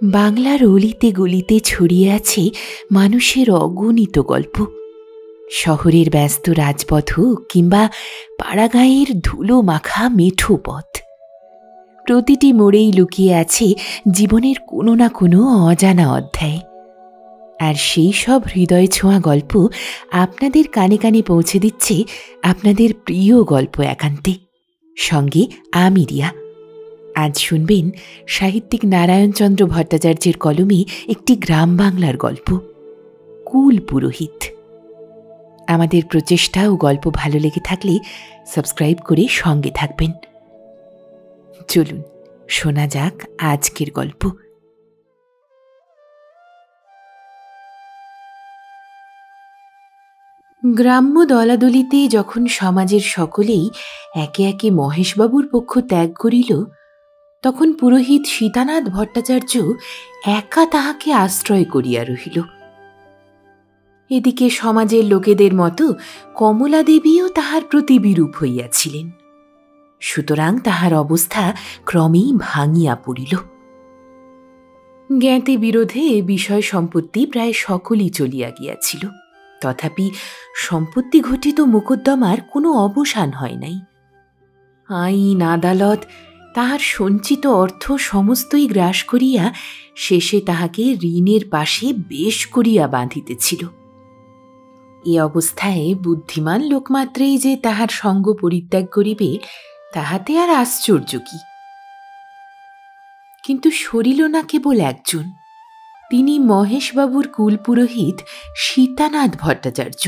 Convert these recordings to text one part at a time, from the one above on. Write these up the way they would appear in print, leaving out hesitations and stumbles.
বাংলার অলিতে গলিতে ছড়িয়ে আছে মানুষের অগণিত গল্প। শহরের ব্যস্ত রাজপথ কিংবা পাড়াগাঁয়ের ধুলো মাখা মেঠো পথ, প্রতিটি মোড়েই লুকিয়ে আছে জীবনের কোনো না কোনো অজানা অধ্যায়। আর সেই সব হৃদয় ছোঁয়া গল্প আপনাদের কানে কানে পৌঁছে দিচ্ছে আপনাদের প্রিয় গল্প একান্তে, সঙ্গে আমি রিয়া। আজ শুনবেন সাহিত্যিক নারায়ণচন্দ্র ভট্টাচার্যের কলমে একটি গ্রাম বাংলার গল্প, কুল পুরোহিত। আমাদের প্রচেষ্টা ও গল্প ভালো লেগে থাকলে সাবস্ক্রাইব করে সঙ্গে থাকবেন। চলুন শোনা যাক আজকের গল্প। গ্রাম্য দলাদলিতে যখন সমাজের সকলেই একে একে মহেশবাবুর পক্ষ ত্যাগ করিল, তখন পুরোহিত সীতানাথ ভট্টাচার্য একা তাহাকে আশ্রয় করিয়া রহিল। এদিকে সমাজের লোকেদের মতো কমলা দেবীও তাহার প্রতি বিরূপ হইয়াছিলেন। সুতরাং তাহার অবস্থা ক্রমেই ভাঙিয়া পড়িল। জ্ঞাতি বিরোধে এ বিষয় সম্পত্তি প্রায় সকলই চলিয়া গিয়াছিল, তথাপি সম্পত্তি ঘটিত মোকদ্দমার কোনো অবসান হয় নাই। আইন আদালত তাহার সঞ্চিত অর্থ সমস্তই গ্রাস করিয়া শেষে তাহাকে ঋণের পাশে বেশ করিয়া বাঁধিতেছিল। এ অবস্থায় বুদ্ধিমান লোকমাত্রেই যে তাহার সঙ্গ পরিত্যাগ করিবে, তাহাতে আর আশ্চর্য কি। কিন্তু সরিল না কেবল একজন, তিনি মহেশবাবুর কুলপুরোহিত সীতানাথ ভট্টাচার্য।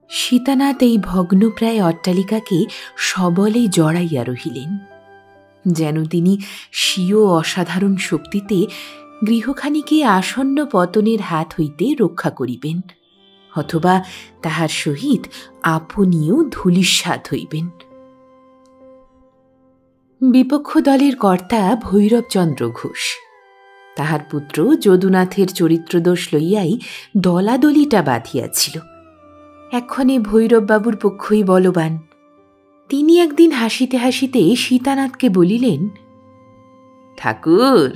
সীতানাথ এই ভগ্নপ্রায় অট্টালিকাকে সবলে জড়াইয়া রহিলেন, যেন তিনি স্বীয় অসাধারণ শক্তিতে গৃহখানিকে আসন্ন পতনের হাত হইতে রক্ষা করিবেন, অথবা তাহার সহিত আপনিও ধূলিসাৎ হইবেন। বিপক্ষ দলের কর্তা ভৈরবচন্দ্র ঘোষ, তাহার পুত্র যদুনাথের চরিত্রদোষ লইয়াই দলাদলিটা বাঁধিয়াছিল। এক্ষণে ভৈরববাবুর পক্ষই বলবান। তিনি একদিন হাসিতে হাসিতে সীতানাথকে বলিলেন, ঠাকুর,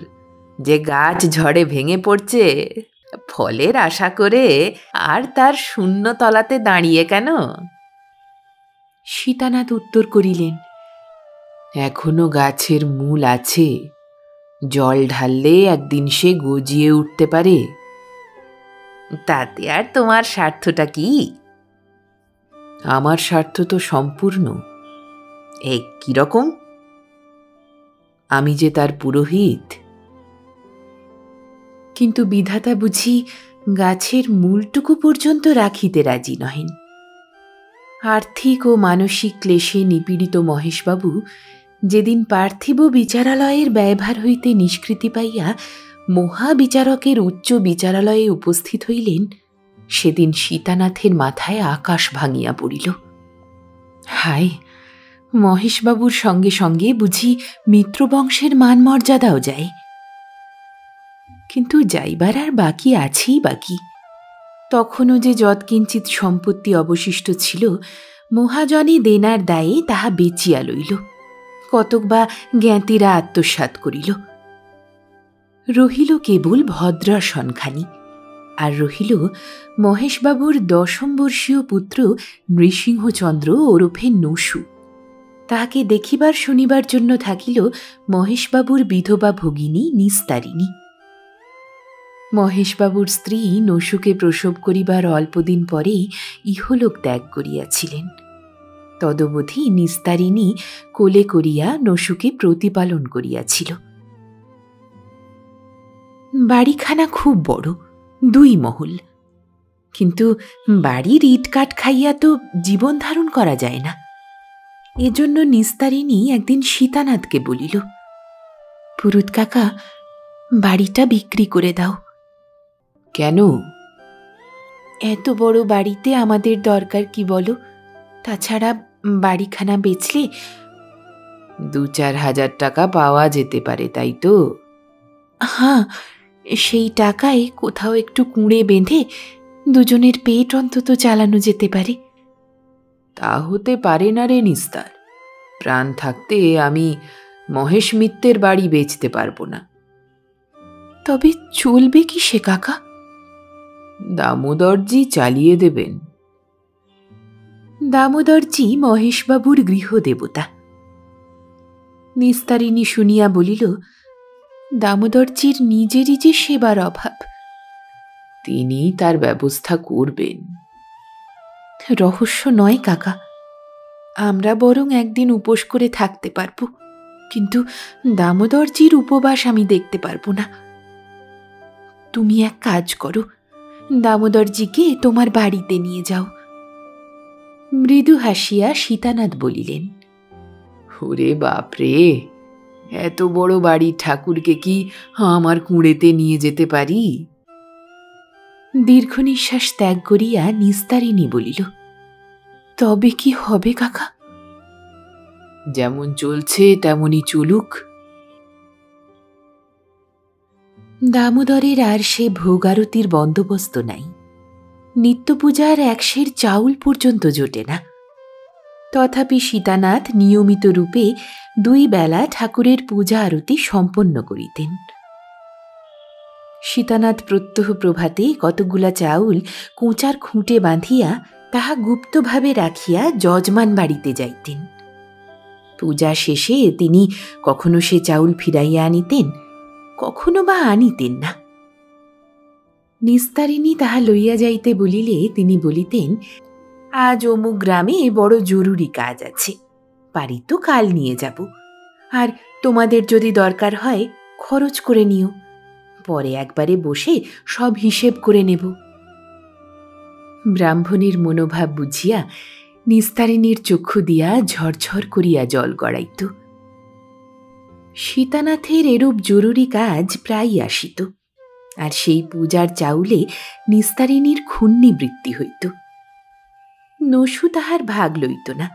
যে গাছ ঝড়ে ভেঙে পড়ছে, ফলের আশা করে আর তার শূন্য তলাতে দাঁড়িয়ে কেন? সীতানাথ উত্তর করিলেন, এখনো গাছের মূল আছে, জল ঢাললে একদিন সে গজিয়ে উঠতে পারে। তাতে আর তোমার স্বার্থটা কি? আমার স্বার্থ তো সম্পূর্ণ। এই কিরকম? আমি যে তার পুরোহিত। কিন্তু বিধাতা বুঝি গাছের মূলটুকু পর্যন্ত রাখিতে রাজি নহেন। আর্থিক ও মানসিক ক্লেশে নিপীড়িত মহেশবাবু যেদিন পার্থিব বিচারালয়ের ব্যয়ভার হইতে নিষ্কৃতি পাইয়া মহাবিচারকের উচ্চ বিচারালয়ে উপস্থিত হইলেন, সেদিন সীতানাথের মাথায় আকাশ ভাঙিয়া পড়িল। হায়, মহেশবাবুর সঙ্গে সঙ্গে বুঝি মিত্রবংশের মান মর্যাদাও যায়। কিন্তু যাইবার আর বাকি আছেই বাকি। তখনও যে যৎকিঞ্চিৎ সম্পত্তি অবশিষ্ট ছিল, মহাজনে দেনার দায়ে তাহা বেচিয়া লইল, কতক বা জ্ঞাতিরা আত্মসাৎ করিল। রহিল কেবল ভদ্রাসনখানি, আর রহিল মহেশবাবুর 10ম বর্ষীয় পুত্র নৃসিংহচন্দ্র ওরফে নসু। তাহাকে দেখিবার শুনিবার জন্য থাকিল মহেশবাবুর বিধবা ভগিনী নিস্তারিণী। মহেশবাবুর স্ত্রী নসুকে প্রসব করিবার অল্পদিন পরেই ইহলোক ত্যাগ করিয়াছিলেন। তদবধি নিস্তারিণী কোলে করিয়া নসুকে প্রতিপালন করিয়াছিল। বাড়িখানা খুব বড়, 2 মহল, কিন্তু বাড়ির ইটকাঠ খাইয়া তো জীবন ধারণ করা যায় না। এজন্য নিস্তারিণী একদিন সীতানাথকে বলিল, পুরুত কাকা, বাড়িটা বিক্রি করে দাও। কেন? এত বড় বাড়িতে আমাদের দরকার কি বলো? তাছাড়া বাড়িখানা বেচলে 2-4 হাজার টাকা পাওয়া যেতে পারে, তাই তো? হ্যাঁ, সেই টাকায় কোথাও একটু কুঁড়ে বেঁধে দুজনের পেট অন্তত চালানো যেতে পারে। তা হতে পারে না রে নিস্তার। প্রাণ থাকতে আমি মহেশ মিত্রের বাড়ি বেচতে পারবো না। তবে চলবে কি সে কাকা? দামোদরজি চালিয়ে দেবেন। দামোদরজি মহেশবাবুর গৃহদেবতা। নিস্তারিণী শুনিয়া বলিল, দামোদরজির নিজেরই যে সেবার অভাব। তিনি তার ব্যবস্থা করবেন। রহস্য নয় কাকা, আমরা বরং একদিন উপোস করে থাকতে পারব, কিন্তু দামোদরজির উপবাস আমি দেখতে পারবো না। তুমি এক কাজ করো, দামোদরজিকে তোমার বাড়িতে নিয়ে যাও। মৃদু হাসিয়া সীতানাথ বলিলেন, ওরে বাপরে, এত বড় বাড়ির ঠাকুরকে কি আমার কুঁড়েতে নিয়ে যেতে পারি? দীর্ঘ নিঃশ্বাস ত্যাগ করিয়া নিস্তারিণী বলিল, তবে কি হবে কাকা? যেমন চলছে তেমনই চলুক। দামোদরের আর সে ভোগ আরতির বন্দোবস্ত নাই। নিত্য পূজার 1 সের চাউল পর্যন্ত জোটে না। তথাপি সীতানাথ নিয়মিত রূপে 2 বেলা ঠাকুরের পূজা আরতি সম্পন্ন করিতেন। সীতানাথ প্রত্যহ প্রভাতে কতকগুলা চাউল কোঁচার খুঁটে বাঁধিয়া তাহা গুপ্তভাবে রাখিয়া যজমান বাড়িতে যাইতেন। পূজা শেষে তিনি কখনো সে চাউল ফিরাইয়া আনিতেন, কখনো বা আনিতেন না। নিস্তারিণী তাহা লইয়া যাইতে বলিলে তিনি বলিতেন, আজ অমুক গ্রামে বড় জরুরি কাজ আছে, পারি তো কাল নিয়ে যাব, আর তোমাদের যদি দরকার হয় খরচ করে নিও, পরে একবারে বসে সব হিসেব করে নেব। ব্রাহ্মণের মনোভাব বুঝিয়া নিস্তারিণীর চক্ষু দিয়া ঝরঝর করিয়া জল গড়াইত। সীতানাথের এরূপ জরুরি কাজ প্রায়ই আসিত, আর সেই পূজার চাউলে নিস্তারিণীর ক্ষুণ্ণিবৃত্তি হইত। নসু তাহার ভাগ লইত না,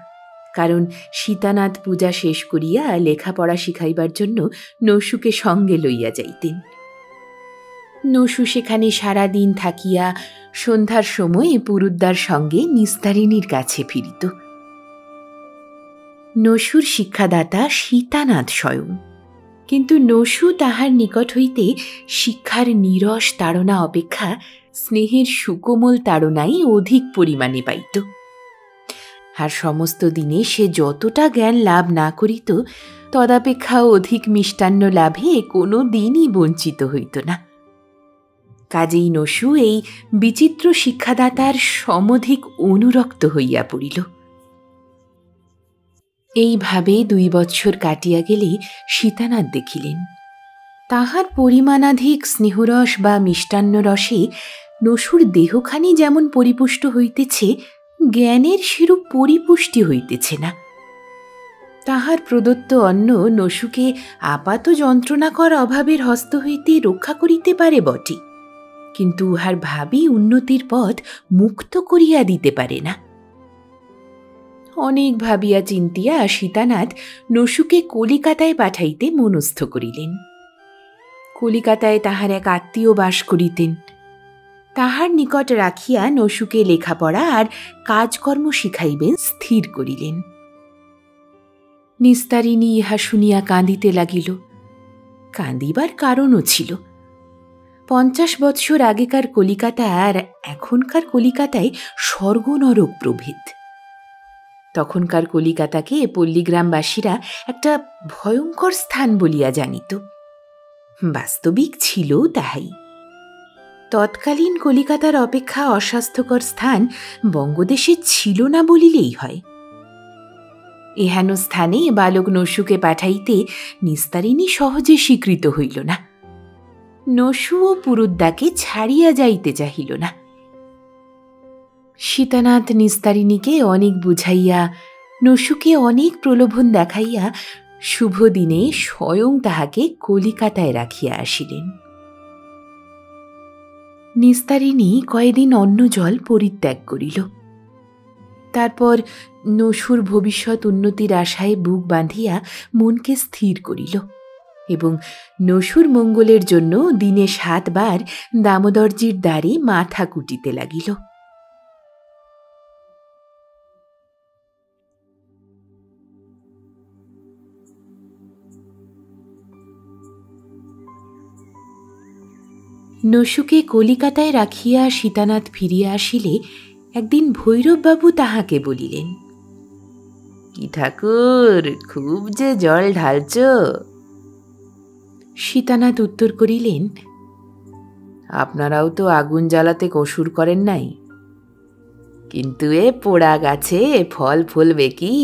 কারণ সীতানাথ পূজা শেষ করিয়া লেখাপড়া শিখাইবার জন্য নসুকে সঙ্গে লইয়া যাইতেন। নসু সেখানে সারাদিন থাকিয়া সন্ধ্যার সময় পুরুদ্দার সঙ্গে নিস্তারিণীর কাছে ফিরিত। নসুর শিক্ষাদাতা সীতানাথ স্বয়ং, কিন্তু নসু তাহার নিকট হইতে শিক্ষার নীরস তাড়না অপেক্ষা স্নেহের সুকোমল তাড়নাই অধিক পরিমাণে পাইত। আর সমস্ত দিনে সে যতটা জ্ঞান লাভ না করিত, তদাপেক্ষা অধিক মিষ্টান্ন লাভে কোনো দিনই বঞ্চিত হইত না। কাজেই নসু এই বিচিত্র শিক্ষাদাতার সমধিক অনুরক্ত হইয়া পড়িল। এইভাবে 2 বৎসর কাটিয়া গেলে সীতানাথ দেখিলেন, তাহার পরিমাণাধিক স্নেহরস বা মিষ্টান্ন রসে নসুর দেহখানি যেমন পরিপুষ্ট হইতেছে, জ্ঞানের সেরূপ পরিপুষ্টি হইতেছে না। তাহার প্রদত্ত অন্ন নসুকে আপাত যন্ত্রণাকর অভাবের হস্ত হইতে রক্ষা করিতে পারে বটে, কিন্তু উহার ভাবী উন্নতির পথ মুক্ত করিয়া দিতে পারে না। অনেক ভাবিয়া চিন্তিয়া সীতানাথ নসুকে কলিকাতায় পাঠাইতে মনস্থ করিলেন। কলিকাতায় তাহার এক আত্মীয় বাস করিতেন, তাহার নিকট রাখিয়া নসুকে লেখাপড়া আর কাজকর্ম শিখাইবেন স্থির করিলেন। নিস্তারিণী ইহা শুনিয়া কাঁদিতে লাগিল। কাঁদিবার কারণও ছিল। 50 বৎসর আগেকার কলিকাতা আর এখনকার কলিকাতায় স্বর্গনরক প্রভেদ। তখনকার কলিকাতাকে পল্লীগ্রামবাসীরা একটা ভয়ঙ্কর স্থান বলিয়া জানিত। বাস্তবিক ছিল তাহাই। তৎকালীন কলিকাতার অপেক্ষা অস্বাস্থ্যকর স্থান বঙ্গদেশে ছিল না বলিলেই হয়। এহেন স্থানে বালক নসুকে পাঠাইতে নিস্তারিণী সহজে স্বীকৃত হইল না। নসু ও পুরুদ্দাকে ছাড়িয়া যাইতে চাহিল না। সীতানাথ নিস্তারিণীকে অনেক বুঝাইয়া, নসুকে অনেক প্রলোভন দেখাইয়া শুভ দিনে স্বয়ং তাহাকে কলিকাতায় রাখিয়া আসিলেন। নিস্তারিণী কয়েকদিন অন্ন জল পরিত্যাগ করিল। তারপর নসুর ভবিষ্যৎ উন্নতির আশায় বুক বাঁধিয়া মনকে স্থির করিল এবং নসুর মঙ্গলের জন্য দিনে 7 বার দামোদরজির দ্বারে মাথা কুটিতে লাগিল। নসুকে কলিকাতায় রাখিয়া সীতানাথ ফিরিয়া আসিলে একদিন ভৈরববাবু তাহাকে বলিলেন, কি ঠাকুর, খুব যে জল ঢালছ। সীতানাথ উত্তর করিলেন, আপনারাও তো আগুন জ্বালাতে কসুর করেন নাই, কিন্তু এ পোড়া গাছে ফল ফলবে কি?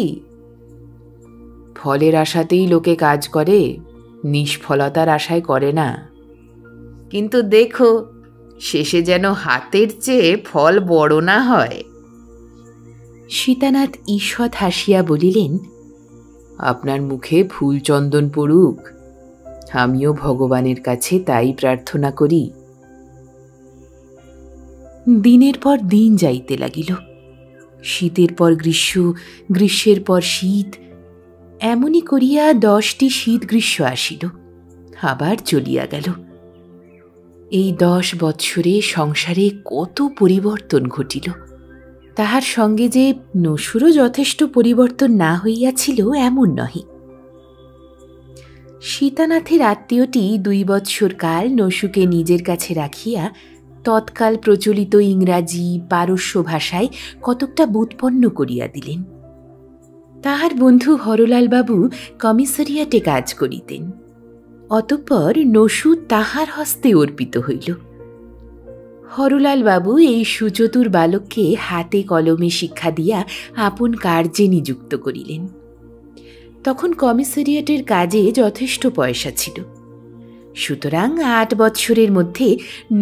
ফলের আশাতেই লোকে কাজ করে, নিষ্ফলতার আশায় করে না। কিন্তু দেখো, শেষে যেন হাতের চেয়ে ফল বড় না হয়। সীতানাথ ঈষৎ হাসিয়া বলিলেন, আপনার মুখে ফুল চন্দন পড়ুক, আমিও ভগবানের কাছে তাই প্রার্থনা করি। দিনের পর দিন যাইতে লাগিল। শীতের পর গ্রীষ্ম, গ্রীষ্মের পর শীত, এমনি করিয়া 10টি শীত গ্রীষ্ম আসিল, আবার চলিয়া গেল। এই 10 বৎসরে সংসারে কত পরিবর্তন ঘটিল। তাহার সঙ্গে যে নসুরও যথেষ্ট পরিবর্তন না হইয়াছিল এমন নহে। সীতানাথের আত্মীয়টি 2 বৎসর কাল নসুকে নিজের কাছে রাখিয়া তৎকাল প্রচলিত ইংরাজি পারস্য ভাষায় কতকটা ব্যুৎপন্ন করিয়া দিলেন। তাহার বন্ধু হরলালবাবু কমিশরিয়াটে কাজ করিতেন। অতঃপর নসু তাহার হস্তে অর্পিত হইল। হরলালবাবু এই সুচতুর বালককে হাতে কলমে শিক্ষা দিয়া আপন কার্যে নিযুক্ত করিলেন। তখন কমিশরিয়াটের কাজে যথেষ্ট পয়সা ছিল, সুতরাং 8 বৎসরের মধ্যে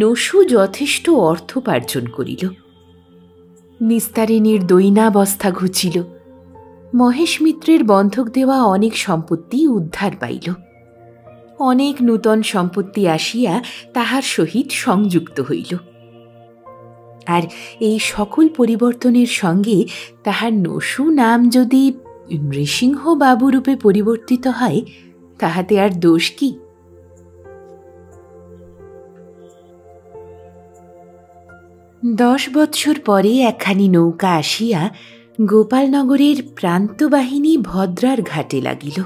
নসু যথেষ্ট অর্থোপার্জন করিল। নিস্তারিণীর দৈনাবস্থা ঘুচিল। মহেশ মিত্রের বন্ধক দেওয়া অনেক সম্পত্তি উদ্ধার পাইল। অনেক নূতন সম্পত্তি আসিয়া তাহার সহিত সংযুক্ত হইল। আর এই সকল পরিবর্তনের সঙ্গে তাহার নসু নাম যদি নৃসিংহ বাবুরূপে পরিবর্তিত হয়, তাহাতে আর দোষ কি? 10 বৎসর পরে একখানি নৌকা আসিয়া গোপালনগরের প্রান্তবাহিনী ভদ্রার ঘাটে লাগিল।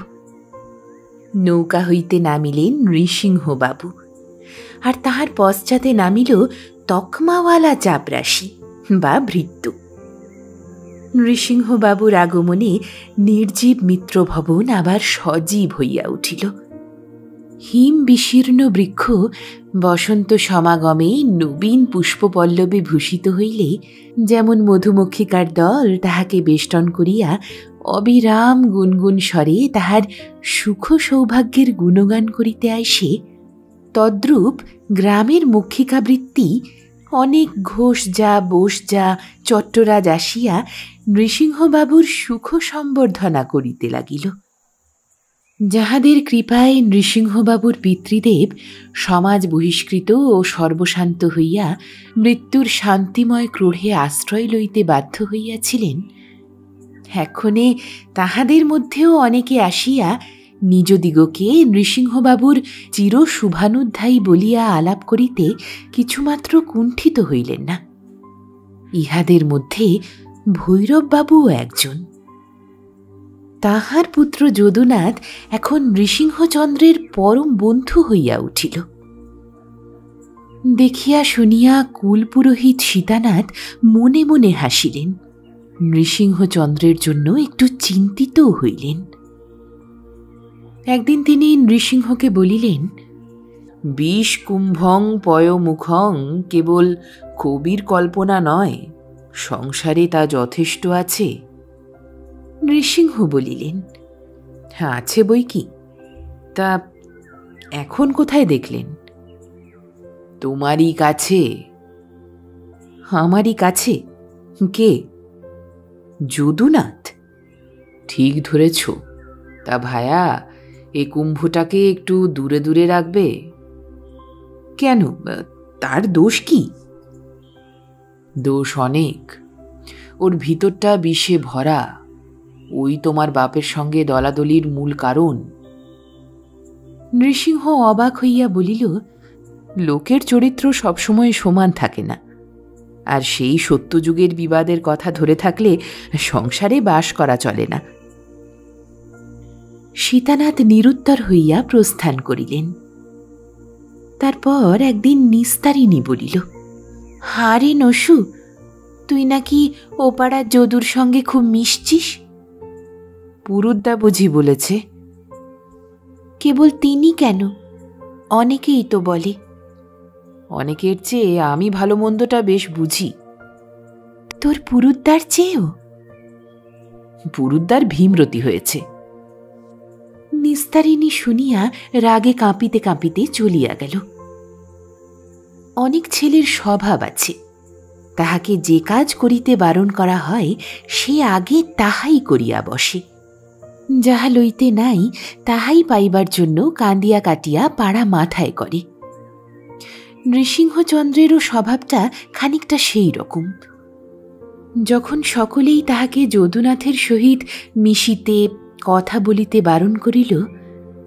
নৌকা হইতে নামিলেন নৃসিংহবাবু, আর তাহার পশ্চাতে নামিল তকমাওয়ালা চাপরাশি বা ভৃত্য। নৃসিংহবাবুর আগমনে নির্জীব মিত্রভবন আবার সজীব হইয়া উঠিল। হিম বিশীর্ণ বৃক্ষ বসন্ত সমাগমে নবীন পুষ্পপল্লবে ভূষিত হইলে যেমন মধুমক্ষিকার দল তাহাকে বেষ্টন করিয়া অবিরাম গুনগুন স্বরে তাহার সুখ সৌভাগ্যের গুণগান করিতে আইসে, তদ্রূপ গ্রামের মক্ষিকাবৃত্তি অনেক ঘোষ যা বোস যা চট্টরাজ আসিয়া নৃসিংহবাবুর সুখ সম্বর্ধনা করিতে লাগিল। যাহাদের কৃপায় নৃসিংহবাবুর পিতৃদেব সমাজ বহিষ্কৃত ও সর্বশান্ত হইয়া মৃত্যুর শান্তিময় ক্রোড়ে আশ্রয় লইতে বাধ্য হইয়াছিলেন, এক্ষণে তাহাদের মধ্যেও অনেকে আসিয়া নিজদিগকে নৃসিংহবাবুর চির শুভানুধ্যায়ী বলিয়া আলাপ করিতে কিছুমাত্র কুণ্ঠিত হইলেন না। ইহাদের মধ্যে ভৈরববাবুও একজন। তাহার পুত্র যদুনাথ এখন নৃসিংহচন্দ্রের পরম বন্ধু হইয়া উঠিল। দেখিয়া শুনিয়া কুলপুরোহিত সীতানাথ মনে মনে হাসিলেন, নৃসিংহচন্দ্রের জন্য একটু চিন্তিতও হইলেন। একদিন তিনি নৃসিংহকে বলিলেন, 20 কুম্ভং পয়মুখং কেবল কবির কল্পনা নয়, সংসারে তা যথেষ্ট আছে। নৃসিংহ বলিলেন, হ্যাঁ আছে বই কি, তা এখন কোথায় দেখলেন? তোমারই কাছে। আমারই কাছে? কে? যদুনাথ? ঠিক ধরেছ। তা ভায়া, এ কুম্ভটাকে একটু দূরে দূরে রাখবে। কেন, তার দোষ কি? দোষ অনেক। ওর ভিতরটা বিষে ভরা। ওই তোমার বাপের সঙ্গে দলাদলির মূল কারণ। নৃসিংহ অবাক হইয়া বলিল, লোকের চরিত্র সবসময় সমান থাকে না, আর সেই সত্যযুগের বিবাদের কথা ধরে থাকলে সংসারে বাস করা চলে না। সীতানাথ নিরুত্তর হইয়া প্রস্থান করিলেন। তারপর একদিন নিস্তারিণী বলিল, হারে নসু, তুই নাকি ও পাড়ার যদুর সঙ্গে খুব মিশছিস? পুরুদ্দা বুঝি বলেছে। কেবল তিনি কেন, অনেকেই তো বলে। অনেকের চেয়ে আমি ভালো মন্দটা বেশ বুঝি। তোর পুরুদ্দার চেয়েও? পুরুদ্দার ভীমরতি হয়েছে। নিস্তারিণী শুনিয়া রাগে কাঁপিতে কাঁপিতে চলিয়া গেল। অনেক ছেলের স্বভাব আছে, তাহাকে যে কাজ করিতে বারণ করা হয় সে আগে তাহাই করিয়া বসে। যাহা লইতে নাই তাহাই পাইবার জন্য কাঁদিয়া কাটিয়া পাড়া মাথায় করে। নৃসিংহচন্দ্রেরও স্বভাবটা খানিকটা সেই রকম। যখন সকলেই তাহাকে যদুনাথের সহিত মিশিতে কথা বলিতে বারণ করিল,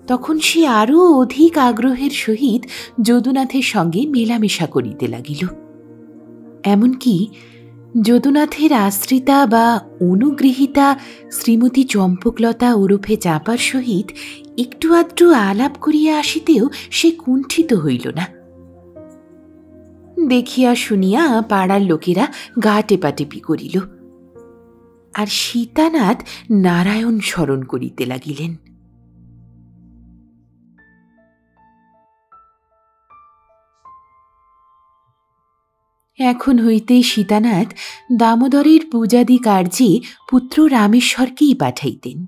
তখন সে আরও অধিক আগ্রহের সহিত যদুনাথের সঙ্গে মেলামেশা করিতে লাগিল। এমনকি যদুনাথের আশ্রিতা বা অনুগৃহীতা শ্রীমতী চম্পকলতা ওরফে চাঁপার সহিত একটু আধটু আলাপ করিয়া আসিতেও সে কুণ্ঠিত হইল না। দেখিয়া শুনিয়া পাড়ার লোকেরা গা টেপাটেপি করিল, আর সীতানাথ নারায়ণ স্মরণ করিতে লাগিলেন। এখন হইতে সীতানাথ দামোদরের পূজাদি কার্যে পুত্র রামেশ্বরকেই পাঠাইতেন,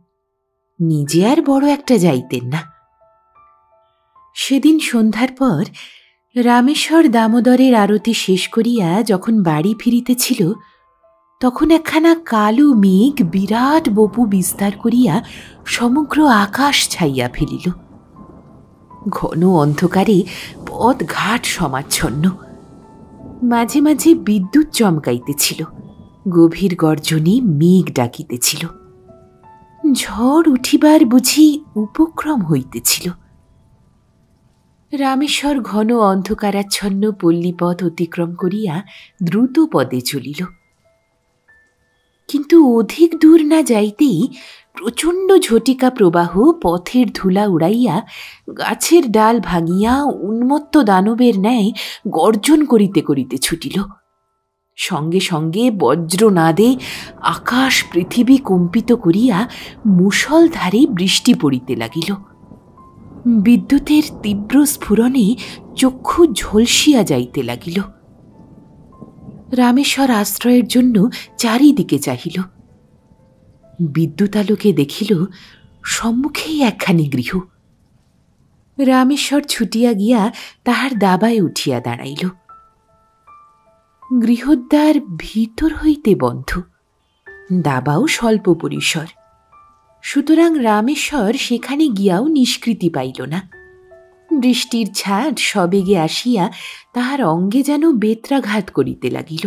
নিজে আর বড় একটা যাইতেন না। সেদিন সন্ধ্যার পর রামেশ্বর দামোদরের আরতি শেষ করিয়া যখন বাড়ি ফিরিতেছিল, তখন একখানা কালো মেঘ বিরাট বপু বিস্তার করিয়া সমগ্র আকাশ ছাইয়া ফেলিল। ঘন অন্ধকারে পথ ঘাট সমাচ্ছন্ন, মাঝে মাঝে বিদ্যুৎ চমকাইতেছিল, গভীর গর্জনে মেঘ ডাকিতেছিল। ঝড় উঠিবার বুঝি উপক্রম হইতেছিল। রামেশ্বর ঘন অন্ধকারাচ্ছন্ন পল্লীপথ অতিক্রম করিয়া দ্রুত পদে চলিল। কিন্তু অধিক দূর না যাইতেই প্রচণ্ড ঝটিকা প্রবাহ পথের ধুলা উড়াইয়া গাছের ডাল ভাঙিয়া উন্মত্ত দানবের ন্যায় গর্জন করিতে করিতে ছুটিল। সঙ্গে সঙ্গে বজ্রনাদে আকাশ পৃথিবী কম্পিত করিয়া মুষলধারে বৃষ্টি পড়িতে লাগিল। বিদ্যুতের তীব্র স্ফুরণে চক্ষু ঝলসিয়া যাইতে লাগিল। রামেশ্বর আশ্রয়ের জন্য চারিদিকে চাহিল। বিদ্যুতালোকে দেখিল সম্মুখেই একখানি গৃহ। রামেশ্বর ছুটিয়া গিয়া তাহার দাবায় উঠিয়া দাঁড়াইল। গৃহদ্বার ভিতর হইতে বন্ধ, দাবাও স্বল্প পরিসর, সুতরাং রামেশ্বর সেখানে গিয়াও নিষ্কৃতি পাইল না। বৃষ্টির ছাট সবেগে আসিয়া তাহার অঙ্গে যেন বেত্রাঘাত করিতে লাগিল।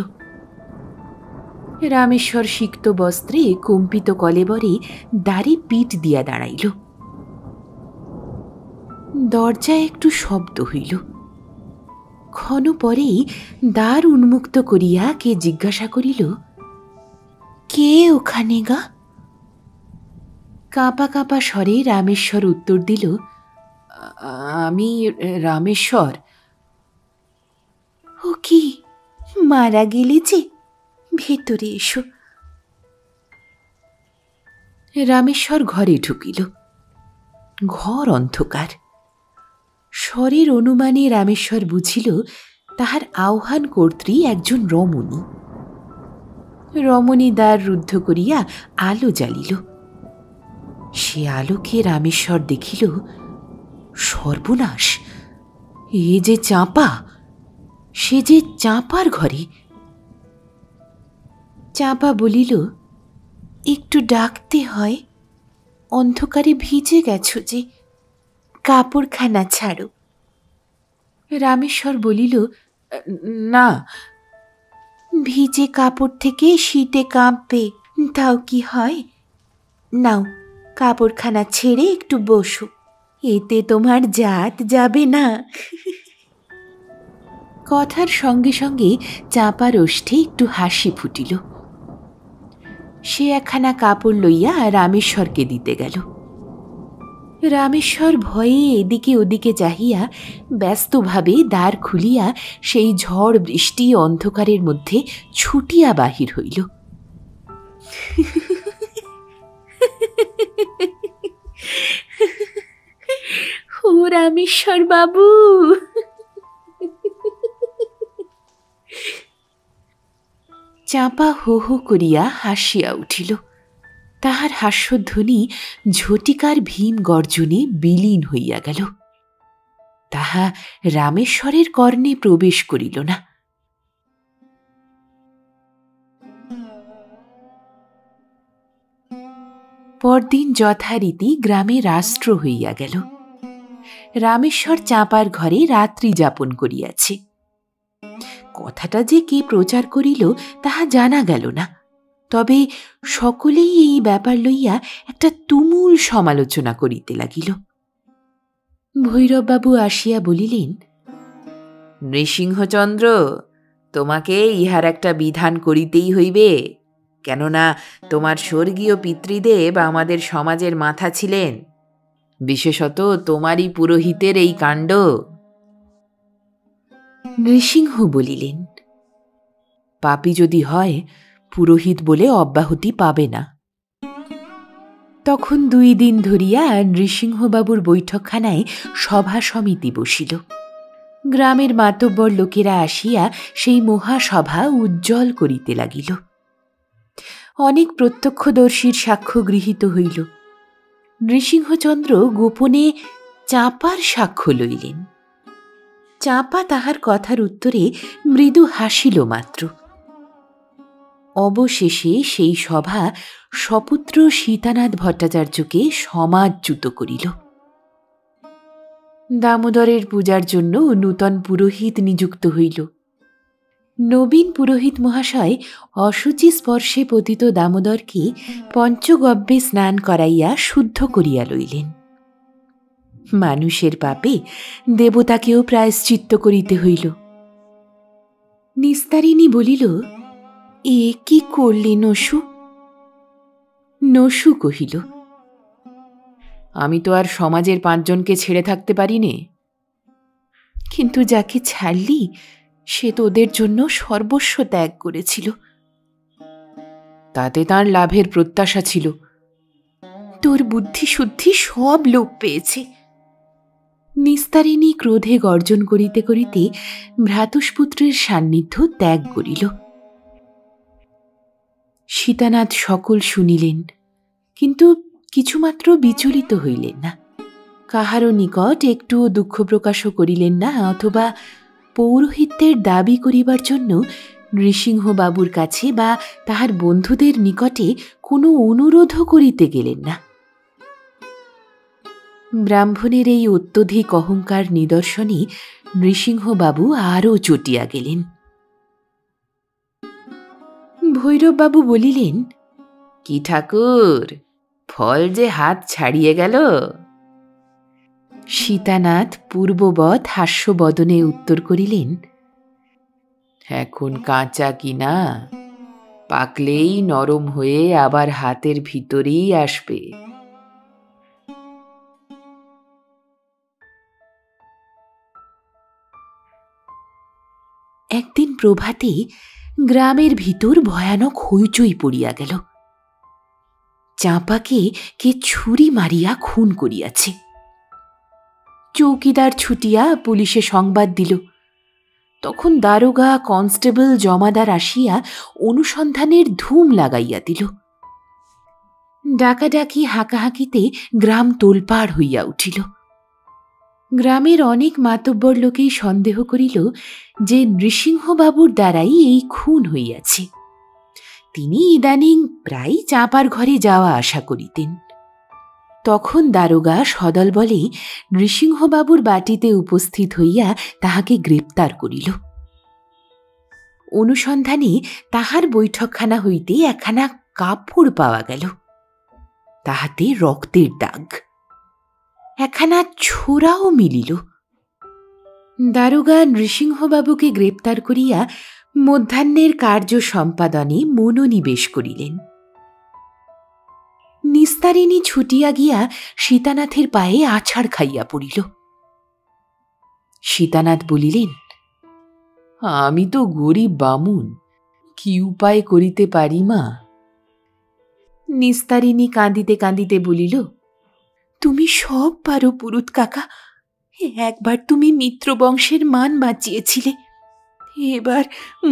রামেশ্বর সিক্ত বস্ত্রে কম্পিত কলেবরে দ্বারে পিঠ দিয়া দাঁড়াইল। দরজায় একটু শব্দ হইল। ক্ষণ পরেই দ্বার উন্মুক্ত করিয়া কে জিজ্ঞাসা করিল, কে ওখানে গা? কাঁপা কাঁপা স্বরে রামেশ্বর উত্তর দিল, আমি রামেশ্বর। ও কি, মারা গেলে যে? ভেতরে এসো। রামেশ্বর ঘরে ঢুকিল। ঘর অন্ধকার। স্বরের অনুমানে রামেশ্বর বুঝিল তাহার আহ্বান কর্ত্রী একজন রমণী। রমণী দ্বার রুদ্ধ করিয়া আলো জ্বালিল। সে আলোকে রামেশ্বর দেখিল, সর্বনাশ, এ যে চাঁপা, সে যে চাঁপার ঘরে। চাঁপা বলিল, একটু ডাকতে হয়, অন্ধকারে ভিজে গেছ যে, কাপড়খানা ছাড়ো। রামেশ্বর বলিল, না। ভিজে কাপড় থেকে শীতে কাঁপবে, তাও কি হয়? নাও, কাপড়খানা ছেড়ে একটু বসো, এতে তোমার জাত যাবে না। কথার সঙ্গে সঙ্গে চাঁপার ওষ্ঠে একটু হাসি ফুটিল। সে একখানা কাপড় লইয়া রামেশ্বরকে দিতে গেল। রামেশ্বর ভয়ে এদিকে ওদিকে চাহিয়া ব্যস্তভাবে দ্বার খুলিয়া সেই ঝড় বৃষ্টি অন্ধকারের মধ্যে ছুটিয়া বাহির হইল। ও রামেশ্বর বাবু! চাঁপা হো হো করিয়া হাসিয়া উঠিল। তাহার হাস্যধ্বনি ঝটিকার ভীম গর্জনে বিলীন হইয়া গেল। তাহা রামেশ্বরের কর্ণে প্রবেশ করিল না। পরদিন যথারীতি গ্রামে রাষ্ট্র হইয়া গেল। রামেশ্বর চাঁপার ঘরে রাত্রি যাপন করিয়াছে। কথাটা যে কে প্রচার করিল তাহা জানা গেল না, তবে সকলেই এই ব্যাপার লইয়া একটা তুমুল সমালোচনা করিতে লাগিল। ভৈরববাবু আসিয়া বলিলেন, নৃসিংহচন্দ্র, তোমাকে ইহার একটা বিধান করিতেই হইবে, কেননা তোমার স্বর্গীয় পিতৃদেব আমাদের সমাজের মাথা ছিলেন, বিশেষত তোমারই পুরোহিতের এই কাণ্ড। নৃসিংহ বলিলেন, পাপী যদি হয় পুরোহিত বলে অব্যাহতি পাবে না। তখন 2 দিন ধরিয়া নৃসিংহবাবুর বৈঠকখানায় সভা সমিতি বসিল। গ্রামের মাতব্বর লোকেরা আসিয়া সেই মহাসভা উজ্জ্বল করিতে লাগিল। অনেক প্রত্যক্ষদর্শীর সাক্ষ্য গৃহীত হইল। নৃসিংহচন্দ্র গোপনে চাঁপার সাক্ষ্য লইলেন। চাঁপা তাহার কথার উত্তরে মৃদু হাসিল মাত্র। অবশেষে সেই সভা সপুত্র সীতানাথ ভট্টাচার্যকে সমাজচ্যুত করিল। দামোদরের পূজার জন্য নূতন পুরোহিত নিযুক্ত হইল। নবীন পুরোহিত মহাশয় অশুচি স্পর্শে পতিত দামোদরকে পঞ্চগব্যে স্নান করাইয়া শুদ্ধ করিয়া লইলেন। মানুষের পাপে দেবতাকেও প্রায়শ্চিত্ত করিতে হইল। নিস্তারিণী বলিল, এ কি করলি নসু? নসু কহিল, আমি তো আর সমাজের 5 জনকে ছেড়ে থাকতে পারি নে। কিন্তু যাকে ছাড়লি সে তোদের জন্য সর্বস্ব ত্যাগ করেছিল। তাতে তার লাভের প্রত্যাশা ছিল। তোর বুদ্ধি শুদ্ধি সব লোপ পেয়েছে। নিস্তারিণী ক্রোধে গর্জন করিতে করিতে ভ্রাতুষ্পুত্রের সান্নিধ্য ত্যাগ করিল। সীতানাথ সকল শুনিলেন, কিন্তু কিছুমাত্র বিচলিত হইলেন না। কাহারও নিকট একটুও দুঃখ প্রকাশও করিলেন না, অথবা পৌরোহিত্যের দাবি করিবার জন্য নৃসিংহবাবুর কাছে বা তাহার বন্ধুদের নিকটে কোনো অনুরোধও করিতে গেলেন না। ব্রাহ্মণের এই অত্যধিক অহংকার নিদর্শনে নৃসিংহবাবু আরও চটিয়া গেলেন। ভৈরববাবু বলিলেন, কি ঠাকুর, ফল যে হাত ছাড়িয়ে গেল। সীতানাথ পূর্ববৎ হাস্যবদনে উত্তর করিলেন, এখন কাঁচা কিনা, পাকলেই নরম হয়ে আবার হাতের ভিতরেই আসবে। একদিন প্রভাতে গ্রামের ভিতর ভয়ানক হইচই পড়িয়া গেল। চাঁপাকে কে ছুরি মারিয়া খুন করিয়াছে। চৌকিদার ছুটিয়া পুলিশে সংবাদ দিল। তখন দারোগা, কনস্টেবল, জমাদার আসিয়া অনুসন্ধানের ধুম লাগাইয়া দিল। ডাকাডাকি হাঁকাহাঁকিতে গ্রাম তোলপাড় হইয়া উঠিল। গ্রামের অনেক মাতব্বর লোকেই সন্দেহ করিল যে নৃসিংহবাবুর দ্বারাই এই খুন হইয়াছে। তিনি ইদানিং প্রায় চাঁপার ঘরে যাওয়া আসা করিতেন। তখন দারোগা সদল বলে নৃসিংহবাবুর বাটিতে উপস্থিত হইয়া তাহাকে গ্রেপ্তার করিল। অনুসন্ধানে তাহার বৈঠকখানা হইতে একখানা কাপড় পাওয়া গেল, তাহাতে রক্তের দাগ। একখানা ছোরাও মিলিল। দারোগা নৃসিংহবাবুকে গ্রেপ্তার করিয়া মধ্যাহ্নের কার্য সম্পাদনে মনোনিবেশ করিলেন। নিস্তারিণী ছুটিয়া গিয়া সীতানাথের পায়ে আছাড় খাইয়া পড়িল। সীতানাথ বলিলেন, আমি তো গরিব বামুন, কি উপায় করিতে পারি মা? নিস্তারিণী কাঁদিতে কাঁদিতে বলিল, তুমি সব পারো পুরুত কাকা। একবার তুমি মিত্র বংশের মান বাঁচিয়েছিলে, এবার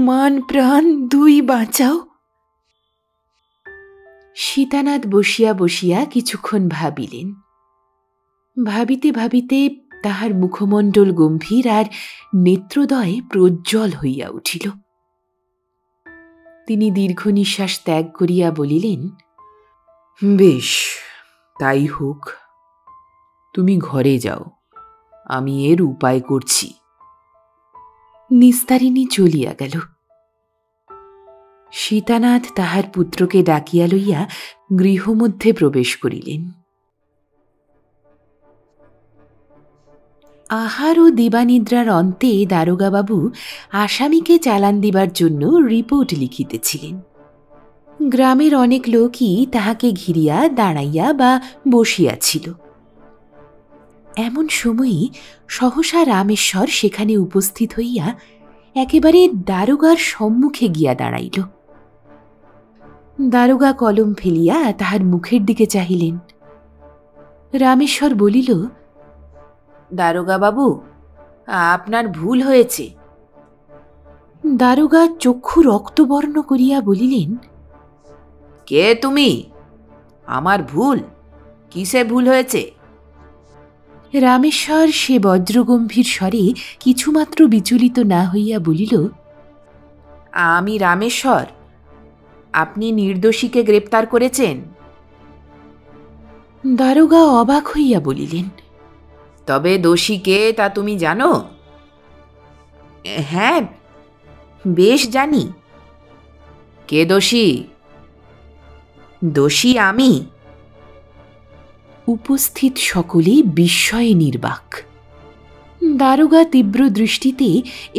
মান প্রাণ দুই বাঁচাও। সীতানাথ বসিয়া বসিয়া কিছুক্ষণ ভাবিলেন। ভাবিতে ভাবিতে তাহার মুখমণ্ডল গম্ভীর আর নেত্রদয় প্রজ্জ্বল হইয়া উঠিল। তিনি দীর্ঘ নিঃশ্বাস ত্যাগ করিয়া বলিলেন, বেশ, তাই হোক। তুমি ঘরে যাও, আমি এর উপায় করছি। নিস্তারিণী চলিয়া গেল। সীতানাথ তাহার পুত্রকে ডাকিয়া লইয়া গৃহমধ্যে প্রবেশ করিলেন। আহার ও দিবানিদ্রার অন্তে দারোগাবাবু আসামিকে চালান দিবার জন্য রিপোর্ট লিখিতেছিলেন। গ্রামের অনেক লোকই তাহাকে ঘিরিয়া দাঁড়াইয়া বা বসিয়াছিল। এমন সময়ে সহসা রামেশ্বর সেখানে উপস্থিত হইয়া একেবারে দারোগার সম্মুখে গিয়া দাঁড়াইল। দারোগা কলম ফেলিয়া তাহার মুখের দিকে চাহিলেন। রামেশ্বর বলিল, দারোগা বাবু, আপনার ভুল হয়েছে। দারোগা চক্ষু রক্তবর্ণ করিয়া বলিলেন, কে তুমি? আমার ভুল? কিসে ভুল হয়েছে? রামেশ্বর সে বজ্রগম্ভীর স্বরে কিছুমাত্র বিচলিত না হইয়া বলিল, আমি রামেশ্বর। আপনি নির্দোষীকে গ্রেপ্তার করেছেন। দারোগা অবাক হইয়া বলিলেন, তবে দোষী কে তা তুমি জানো? হ্যাঁ, বেশ জানি। কে দোষী? দোষী আমি। উপস্থিত সকলে বিস্ময়ে নির্বাক। দারোগা তীব্র দৃষ্টিতে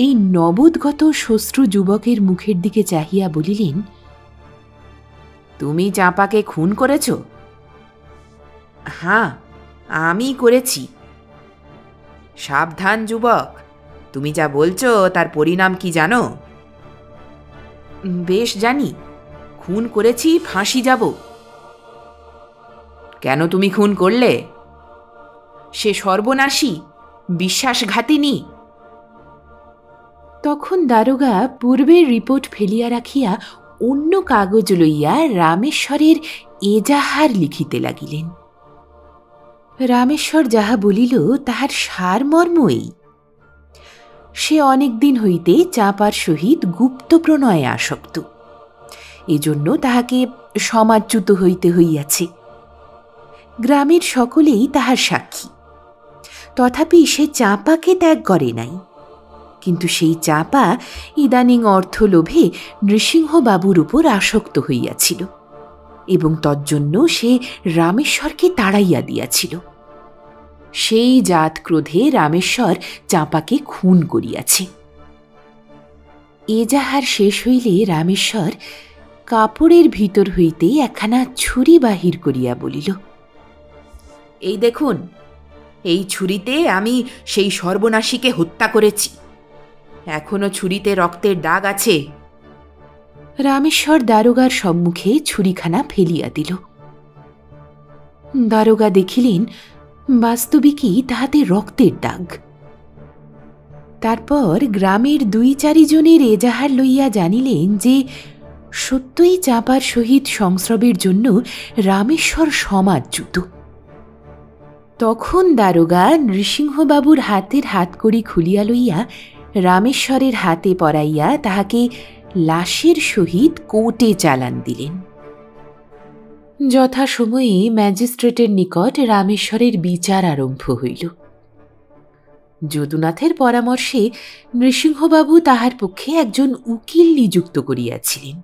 এই নবোদ্গত শ্বশ্রু যুবকের মুখের দিকে চাহিয়া বলিলেন, তুমি চাঁপাকে খুন করেছ? হ্যাঁ, আমি করেছি। সাবধান যুবক, তুমি যা বলছো তার পরিণাম কি জানো? বেশ জানি। খুন করেছি, ফাঁসি যাব। কেন তুমি খুন করলে? সে সর্বনাশী, বিশ্বাসঘাতিনী। তখন দারোগা পূর্বের রিপোর্ট ফেলিয়া রাখিয়া অন্য কাগজ লইয়া রামেশ্বরের এজাহার লিখিতে লাগিলেন। রামেশ্বর যাহা বলিল তাহার সারমর্ম এই, সে অনেক দিন হইতে চাঁপার সহিত গুপ্ত প্রণয়ে আসক্ত, এজন্য তাহাকে সমাজচ্যুত হইতে হইয়াছে। গ্রামের সকলেই তাহার সাক্ষী। তথাপি সে চাঁপাকে ত্যাগ করে নাই, কিন্তু সেই চাঁপা ইদানিং অর্থলোভে নৃসিংহবাবুর উপর আসক্ত হইয়াছিল এবং তজ্জন্য সে রামেশ্বরকে তাড়াইয়া দিয়াছিল। সেই জাত ক্রোধে রামেশ্বর চাঁপাকে খুন করিয়াছে। এজাহার শেষ হইলে রামেশ্বর কাপড়ের ভিতর হইতে একখানা ছুরি বাহির করিয়া বলিল, এই দেখুন, এই ছুরিতে আমি সেই সর্বনাশীকে হত্যা করেছি। এখনো ছুরিতে রক্তের দাগ আছে। রামেশ্বর দারোগার সম্মুখে ছুরিখানা ফেলিয়া দিল। দারোগা দেখিলেন বাস্তবিকই তাহাতে রক্তের দাগ। তারপর গ্রামের 2-4 জনের এজাহার লইয়া জানিলেন যে সত্যই চাঁপার সহিত সংস্রবের জন্য রামেশ্বর সমাজচ্যুত। তখন দারোগা নৃসিংহবাবুর হাতের হাতকড়ি খুলিয়া লইয়া রামেশ্বরের হাতে পরাইয়া তাহাকে লাশের সহিত কোর্টে চালান দিলেন। যথাসময়ে ম্যাজিস্ট্রেটের নিকট রামেশ্বরের বিচার আরম্ভ হইল। যদুনাথের পরামর্শে নৃসিংহবাবু তাহার পক্ষে একজন উকিল নিযুক্ত করিয়াছিলেন।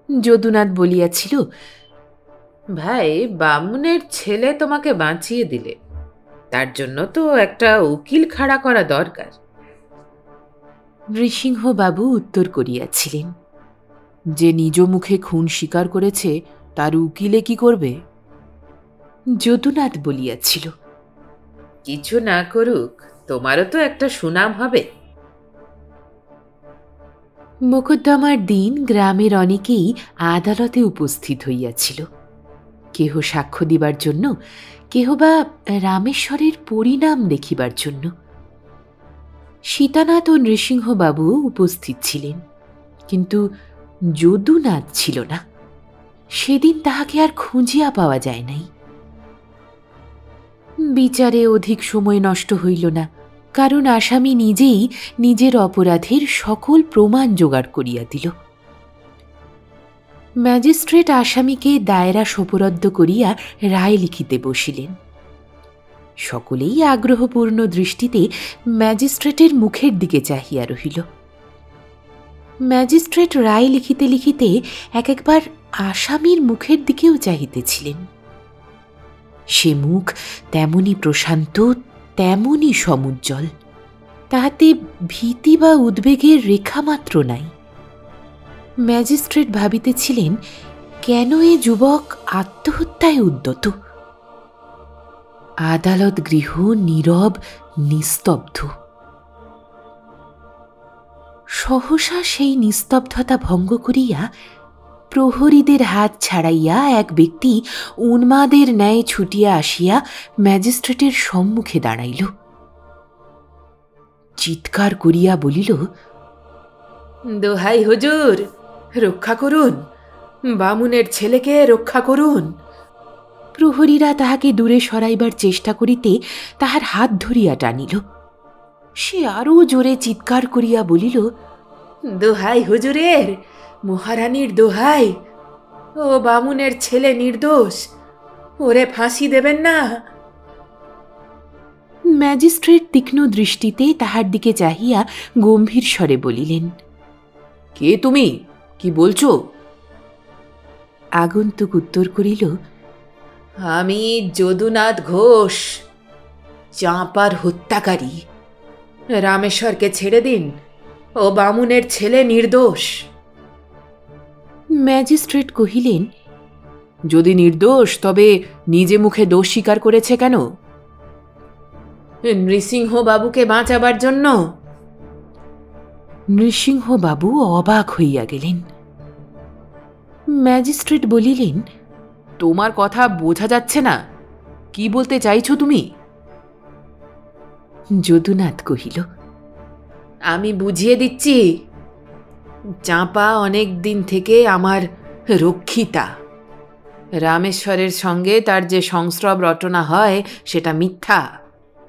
যদুনাথ বলিয়াছিল, ভাই, বামুনের ছেলে তোমাকে বাঁচিয়ে দিলে, তার জন্য তো একটা উকিল খাড়া করা দরকার। নৃসিংহবাবু উত্তর করিয়াছিলেন, যে নিজ মুখে খুন স্বীকার করেছে তার উকিলে কি করবে? যদুনাথ বলিয়াছিল, কিছু না করুক, তোমারও তো একটা সুনাম হবে। মোকদ্দমার দিন গ্রামের অনেকেই আদালতে উপস্থিত হইয়াছিল, কেহ সাক্ষ্য দিবার জন্য, কেহ বা রামেশ্বরের পরিণাম দেখিবার জন্য। সীতানাথ ও নৃসিংহবাবু উপস্থিত ছিলেন, কিন্তু যদুনাথ ছিল না। সেদিন তাহাকে আর খুঁজিয়া পাওয়া যায় নাই। বিচারে অধিক সময় নষ্ট হইল না, কারণ আসামি নিজেই নিজের অপরাধের সকল প্রমাণ জোগাড় করিয়া দিল। ম্যাজিস্ট্রেট আসামিকে দায়রা সোপরদ্দ করিয়া রায় লিখিতে বসিলেন। সকলেই আগ্রহপূর্ণ দৃষ্টিতে ম্যাজিস্ট্রেটের মুখের দিকে চাহিয়া রহিল। ম্যাজিস্ট্রেট রায় লিখিতে লিখিতে একবার আসামির মুখের দিকেও চাহিতেছিলেন। সে মুখ তেমনি প্রশান্ত, তেমনি সমুজ্জ্বল, তাহাতে ভীতি বা উদ্বেগের রেখা মাত্র নাই। ম্যাজিস্ট্রেট ভাবিতেছিলেন, কেন এ যুবক আত্মহত্যায় উদ্যত। আদালত গৃহ নীরব, নিস্তব্ধ। সহসা সেই নিস্তব্ধতা ভঙ্গ করিয়া প্রহরীদের হাত ছাড়াইয়া এক ব্যক্তি উন্মাদের ন্যায় ছুটিয়া আসিয়া ম্যাজিস্ট্রেটের সম্মুখে দাঁড়াইল। চিৎকার করিয়া বলিল, দোহাই হুজুর, রক্ষা করুন, বামুনের ছেলেকে রক্ষা করুন। প্রহরীরা তাহাকে দূরে সরাইবার চেষ্টা করিতে তাহার হাত ধরিয়া টানিল। সে আরও জোরে চিৎকার করিয়া বলিল, দোহাই হুজুরের, মহারানীর দোহাই, ও বামুনের ছেলে নির্দোষ, ওরে ফাঁসি দেবেন না। ম্যাজিস্ট্রেট তীক্ষ্ণ দৃষ্টিতে তাহার দিকে চাহিয়া গম্ভীর স্বরে বলিলেন, কে তুমি? কি বলছো? আগন্তুক উত্তর করিল, আমি যদুনাথ ঘোষ, চাঁপার হত্যাকারী। রামেশ্বরকে ছেড়ে দিন, ও বামুনের ছেলে নির্দোষ। ম্যাজিস্ট্রেট কহিলেন, যদি নির্দোষ তবে নিজে মুখে দোষ স্বীকার করেছে কেন? নৃসিংহবাবুকে বাঁচাবার জন্য। নৃসিংহবাবু অবাক হইয়া গেলেন। ম্যাজিস্ট্রেট বলিলেন, তোমার কথা বোঝা যাচ্ছে না, কি বলতে চাইছো তুমি? যদুনাথ কহিল, আমি বুঝিয়ে দিচ্ছি। চাঁপা অনেক দিন থেকে আমার রক্ষিতা। রামেশ্বরের সঙ্গে তার যে সংস্রব রটনা হয় সেটা মিথ্যা,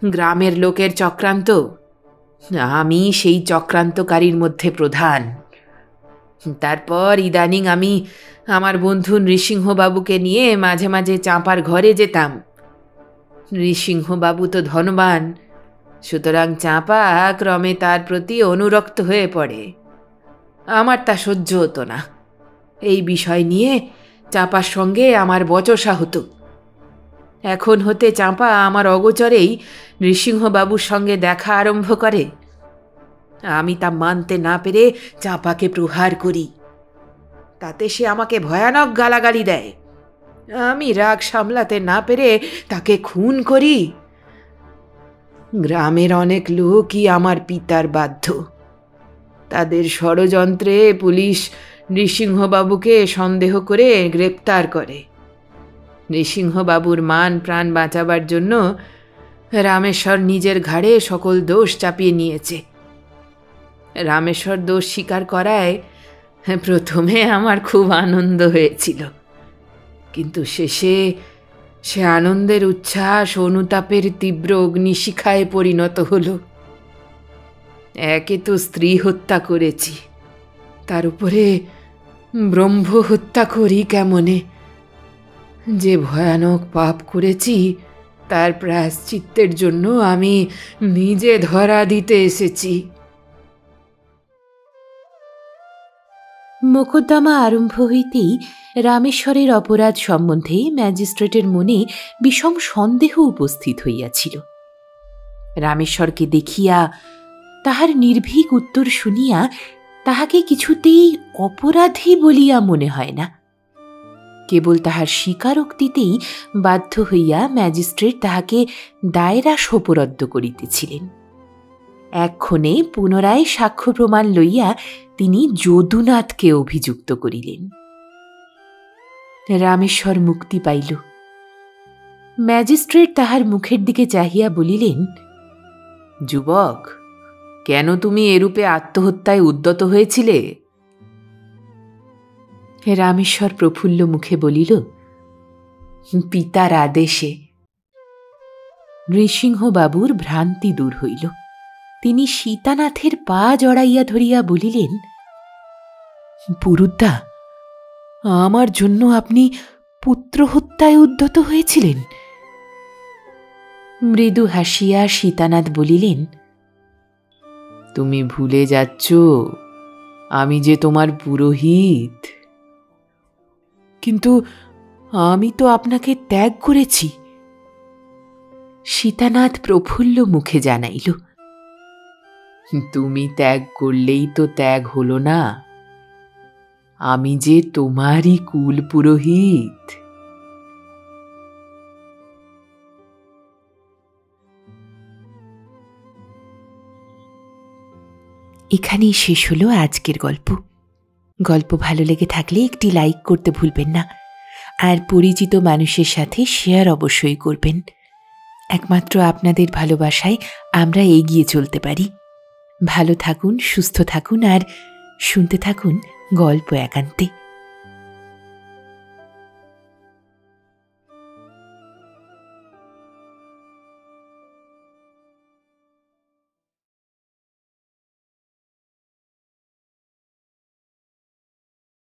গ্রামের লোকের চক্রান্ত। আমি সেই চক্রান্তকারীর মধ্যে প্রধান। তারপর ইদানিং আমি আমার বন্ধু নৃসিংহবাবুকে নিয়ে মাঝে মাঝে চাঁপার ঘরে যেতাম। নৃসিংহবাবু তো ধনবান, সুতরাং চাঁপা ক্রমে তার প্রতি অনুরক্ত হয়ে পড়ে। আমার তা সহ্য হতো না। এই বিষয় নিয়ে চাঁপার সঙ্গে আমার বচসা হতো। এখন হতে চাঁপা আমার অগোচরেই নৃসিংহবাবুর সঙ্গে দেখা আরম্ভ করে। আমি তা মানতে না পেরে চাঁপাকে প্রহার করি। তাতে সে আমাকে ভয়ানক গালাগালি দেয়। আমি রাগ সামলাতে না পেরে তাকে খুন করি। গ্রামের অনেক লোকই আমার পিতার বাধ্য। তাদের ষড়যন্ত্রে পুলিশ নৃসিংহবাবুকে সন্দেহ করে গ্রেপ্তার করে। নৃসিংহবাবুর মান প্রাণ বাঁচাবার জন্য রামেশ্বর নিজের ঘাড়ে সকল দোষ চাপিয়ে নিয়েছে। রামেশ্বর দোষ স্বীকার করায় প্রথমে আমার খুব আনন্দ হয়েছিল, কিন্তু শেষে সে আনন্দের উচ্ছ্বাস অনুতাপের তীব্র অগ্নিশিখায় পরিণত হলো। একে তো স্ত্রী হত্যা করেছি, তার উপরে ব্রহ্ম হত্যা করি কেমনে? যে ভয়ানক পাপ করেছি তার প্রায়শ্চিত্তের জন্য আমি নিজে ধরা দিতে এসেছি। মোকদ্দমা আরম্ভ হইতেই রামেশ্বরের অপরাধ সম্বন্ধে ম্যাজিস্ট্রেটের মনে বিষম সন্দেহ উপস্থিত হইয়াছিল। রামেশ্বরকে দেখিয়া, তাহার নির্ভীক উত্তর শুনিয়া তাহাকে কিছুতেই অপরাধী বলিয়া মনে হয় না। কেবল তাহার স্বীকারোক্তিতেই বাধ্য হইয়া ম্যাজিস্ট্রেট তাহাকে দায়রা সোপরদ্দ করিতেছিলেন। এক্ষণে পুনরায় সাক্ষ্য প্রমাণ লইয়া তিনি যদুনাথকে অভিযুক্ত করিলেন। রামেশ্বর মুক্তি পাইল। ম্যাজিস্ট্রেট তাহার মুখের দিকে চাহিয়া বলিলেন, যুবক, কেন তুমি এরূপে আত্মহত্যায় উদ্যত হয়েছিলে? রামেশ্বর প্রফুল্ল মুখে বলিল, পিতার আদেশে। নৃসিংহবাবুর ভ্রান্তি দূর হইল। তিনি সীতানাথের পা জড়াইয়া ধরিয়া বলিলেন, পুরুদ্দা, আমার জন্য আপনি পুত্র হত্যায় উদ্যত হয়েছিলেন? মৃদু হাসিয়া সীতানাথ বলিলেন, তুমি ভুলে যাচ্ছ আমি যে তোমার পুরোহিত। কিন্তু আমি তো আপনাকে ত্যাগ করেছি। সীতানাথ প্রফুল্ল মুখে জানাইল, তুমি ত্যাগ করলেই তো ত্যাগ হলো না, আমি যে তোমারই কুল পুরোহিত। এখানেই শেষ হলো আজকের গল্প। গল্প ভালো লেগে থাকলে একটি লাইক করতে ভুলবেন না, আর পরিচিত মানুষের সাথে শেয়ার অবশ্যই করবেন। একমাত্র আপনাদের ভালোবাসায় আমরা এগিয়ে চলতে পারি। ভালো থাকুন, সুস্থ থাকুন, আর শুনতে থাকুন গল্প একান্তে।